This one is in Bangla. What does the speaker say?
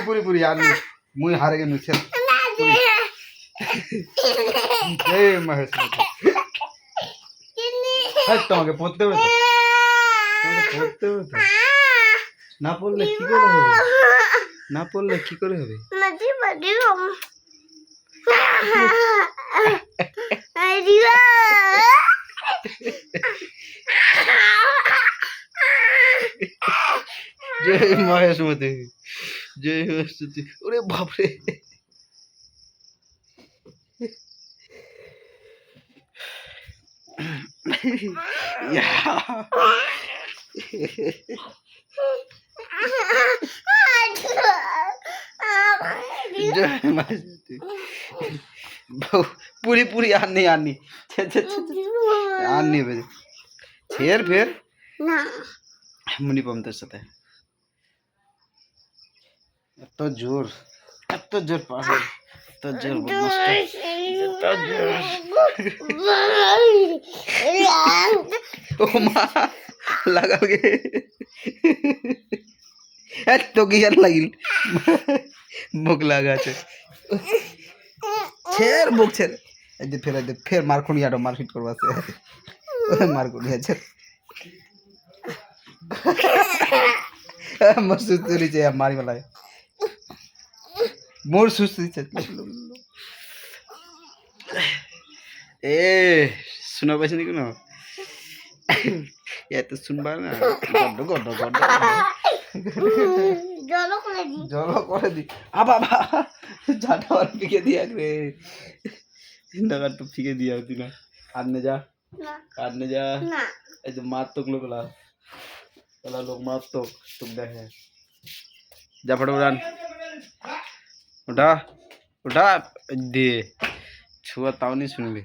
পুরি পুরি আর নি মুই হারে গেনু ছেল এই মহেশ এই তোমাকে পড়তে হবে তো তোমাকে পড়তে হবে তো না পড়লে কি করে হবে না পড়লে কি করে হবে জয় মহেশমতি জয় মহেশমতি ওরে বাপরে जय महेशमती पूरी पूरी आनी आनी आनी बजे फिर না मुनि पमतर साथे এত জোর পাগল এত জোর এত জোর ও মা লাগাল গে এত কি আর লাগিল মুখ লাগাছে ছেড় মুখ ছেড় এই যে ফের মার খুনিয়াটা মারপিট করবা আছে মার খুনিয়াছে মোর সুস্তুরি যে মারি বেলায় মোর সুস্তুরি এ শোনা পাইছে নি কোনো এত শুনবা না গড জল করে দি বাবা জাটা আর ফিকে দিয়া রে ইন্দাকার তো ফিকে দিয়া হতি না আননে যা না এই যে মার তো লোকলা লোক মার তো তুক দেখে যা ফটোফট उठा दे छुआ ताव नहीं सुनबे।